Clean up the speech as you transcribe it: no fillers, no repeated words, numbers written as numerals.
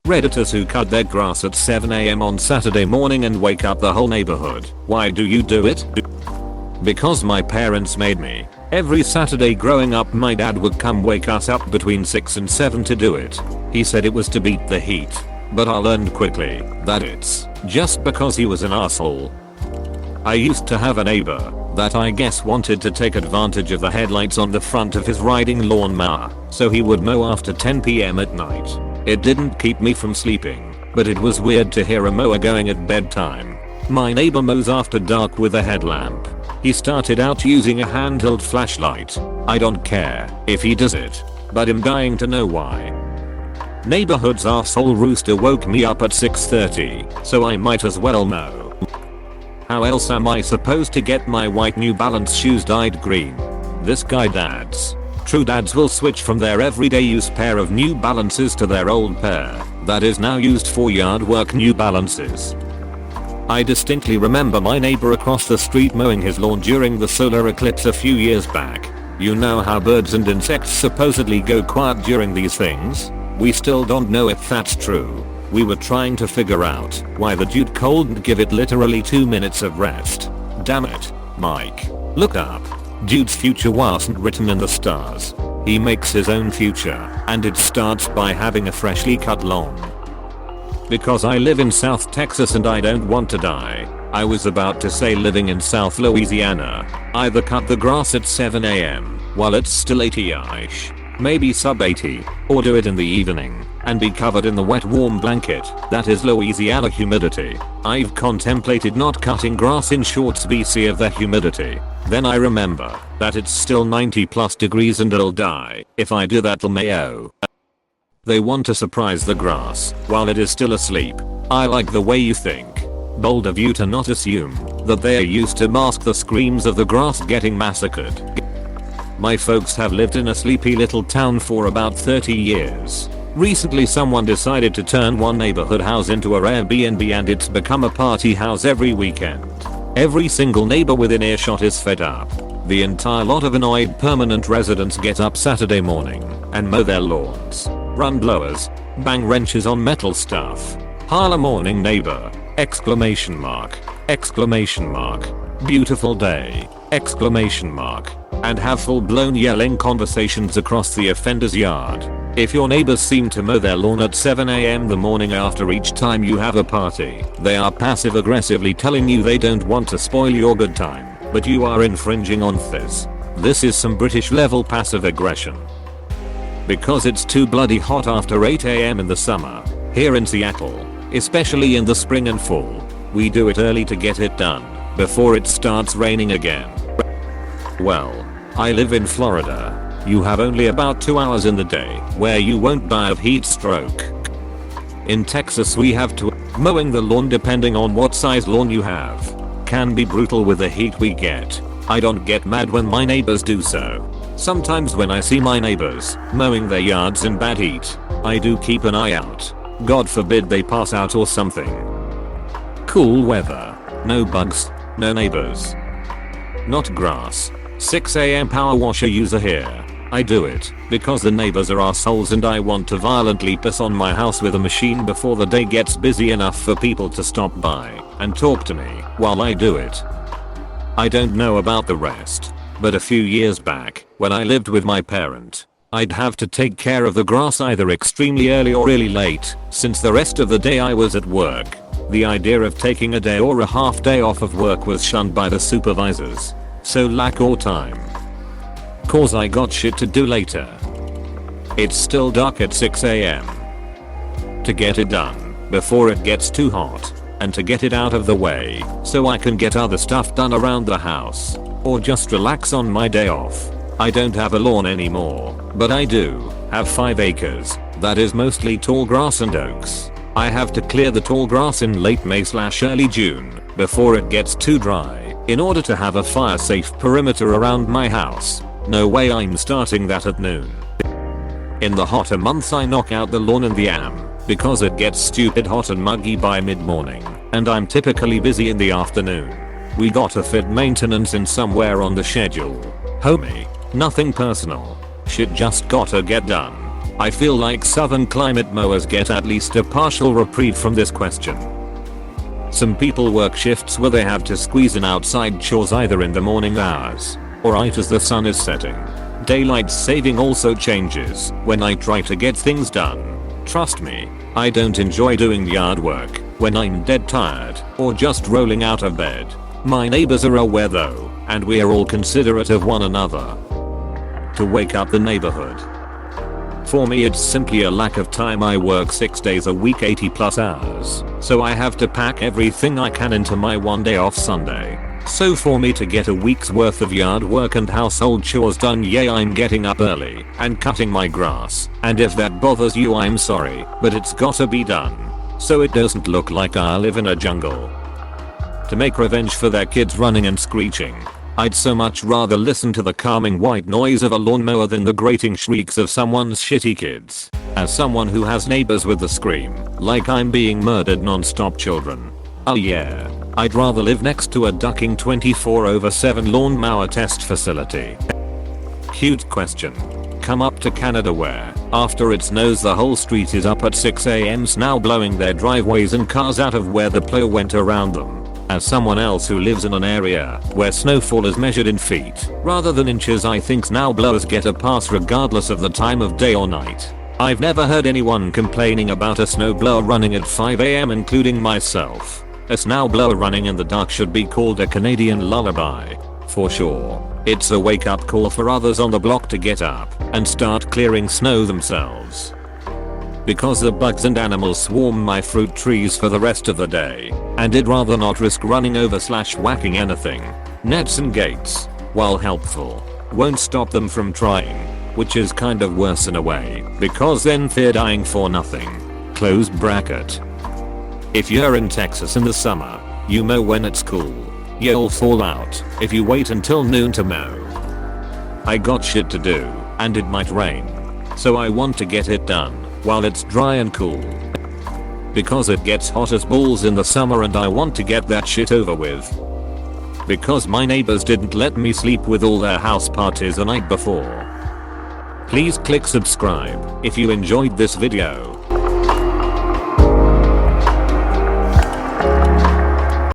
Redditors who cut their grass at 7 a.m. on Saturday morning and wake up the whole neighborhood. Why do you do it? Because my parents made me. Every Saturday growing up my dad would come wake us up between 6 and 7 to do it. He said it was to beat the heat. But I learned quickly that it's just because he was an asshole. I used to have a neighbor that I guess wanted to take advantage of the headlights on the front of his riding lawnmower, so he would mow after 10 p.m. at night. It didn't keep me from sleeping, but it was weird to hear a mower going at bedtime. My neighbor mows after dark with a headlamp. He started out using a handheld flashlight. I don't care if he does it, but I'm dying to know why. Neighborhood's arsehole rooster woke me up at 6:30, so I might as well mow. How else am I supposed to get my white New Balance shoes dyed green? This guy dads. True dads will switch from their everyday use pair of New Balances to their old pair that is now used for yard work New Balances. I distinctly remember my neighbor across the street mowing his lawn during the solar eclipse a few years back. You know how birds and insects supposedly go quiet during these things? We still don't know if that's true. We were trying to figure out why the dude couldn't give it literally 2 minutes of rest. Damn it, Mike. Look up. Dude's future wasn't written in the stars. He makes his own future, and it starts by having a freshly cut lawn. Because I live in South Texas and I don't want to die, I was about to say living in South Louisiana, either cut the grass at 7 a.m. while it's still 80-ish, maybe sub 80, or do it in the evening and be covered in the wet warm blanket that is Louisiana humidity. I've contemplated not cutting grass in shorts BC of the humidity. Then I remember that it's still 90+ degrees and it'll die if I do that LMAO. They want to surprise the grass while it is still asleep. I like the way you think. Bold of you to not assume that they are used to mask the screams of the grass getting massacred. My folks have lived in a sleepy little town for about 30 years. Recently someone decided to turn one neighborhood house into a Airbnb and it's become a party house every weekend. Every single neighbor within earshot is fed up. The entire lot of annoyed permanent residents get up Saturday morning and mow their lawns, run blowers, bang wrenches on metal stuff. Holla morning neighbor! Exclamation mark. Exclamation mark. Beautiful day! Exclamation mark. And have full-blown yelling conversations across the offender's yard. If your neighbors seem to mow their lawn at 7 a.m. the morning after each time you have a party, they are passive-aggressively telling you they don't want to spoil your good time, but you are infringing on this. This is some British level passive aggression. Because it's too bloody hot after 8 a.m. in the summer, here in Seattle, especially in the spring and fall, we do it early to get it done, before it starts raining again. Well, I live in Florida. You have only about 2 hours in the day where you won't die of heat stroke. In Texas we have to mowing the lawn depending on what size lawn you have can be brutal with the heat we get. I don't get mad when my neighbors do so. Sometimes when I see my neighbors mowing their yards in bad heat, I do keep an eye out. God forbid they pass out or something. Cool weather. No bugs. No neighbors. Not grass. 6 a.m. power washer user here. I do it because the neighbors are assholes and I want to violently piss on my house with a machine before the day gets busy enough for people to stop by and talk to me while I do it. I don't know about the rest, but a few years back, when I lived with my parent, I'd have to take care of the grass either extremely early or really late, since the rest of the day I was at work. The idea of taking a day or a half day off of work was shunned by the supervisors. So lack or time. Cause I got shit to do later. It's still dark at 6 a.m. To get it done before it gets too hot, and to get it out of the way so I can get other stuff done around the house, or just relax on my day off. I don't have a lawn anymore, but I do have 5 acres that is mostly tall grass and oaks. I have to clear the tall grass in late May/early June before it gets too dry in order to have a fire-safe perimeter around my house. No way I'm starting that at noon. In the hotter months I knock out the lawn and the because it gets stupid hot and muggy by mid-morning, and I'm typically busy in the afternoon. We gotta fit maintenance in somewhere on the schedule. Homie, nothing personal. Shit just gotta get done. I feel like southern climate mowers get at least a partial reprieve from this question. Some people work shifts where they have to squeeze in outside chores either in the morning hours or right as the sun is setting. Daylight saving also changes when I try to get things done. Trust me, I don't enjoy doing yard work when I'm dead tired or just rolling out of bed. My neighbors are aware though, and we are all considerate of one another. To wake up the neighborhood. For me it's simply a lack of time. I work 6 days a week 80+ hours, so I have to pack everything I can into my one day off Sunday. So for me to get a week's worth of yard work and household chores done, yeah, I'm getting up early and cutting my grass, and if that bothers you I'm sorry, but it's gotta be done, so it doesn't look like I live in a jungle. To make revenge for their kids running and screeching, I'd so much rather listen to the calming white noise of a lawnmower than the grating shrieks of someone's shitty kids. As someone who has neighbors with the scream, like I'm being murdered non-stop children. Oh yeah, I'd rather live next to a ducking 24/7 lawnmower test facility. Cute question. Come up to Canada where, after it snows, the whole street is up at 6 AM snow blowing their driveways and cars out of where the plow went around them. As someone else who lives in an area where snowfall is measured in feet rather than inches, I think snowblowers get a pass regardless of the time of day or night. I've never heard anyone complaining about a snowblower running at 5 AM, including myself. A snowblower running in the dark should be called a Canadian lullaby. For sure. It's a wake-up call for others on the block to get up and start clearing snow themselves. Because the bugs and animals swarm my fruit trees for the rest of the day, and I'd rather not risk running over / whacking anything. Nets and gates, while helpful, won't stop them from trying, which is kind of worse in a way, because then they're dying for nothing. Close bracket. If you're in Texas in the summer, you mow when it's cool. You'll fall out if you wait until noon to mow. I got shit to do, and it might rain, so I want to get it done while it's dry and cool. Because it gets hot as balls in the summer and I want to get that shit over with. Because my neighbors didn't let me sleep with all their house parties the night before. Please click subscribe if you enjoyed this video.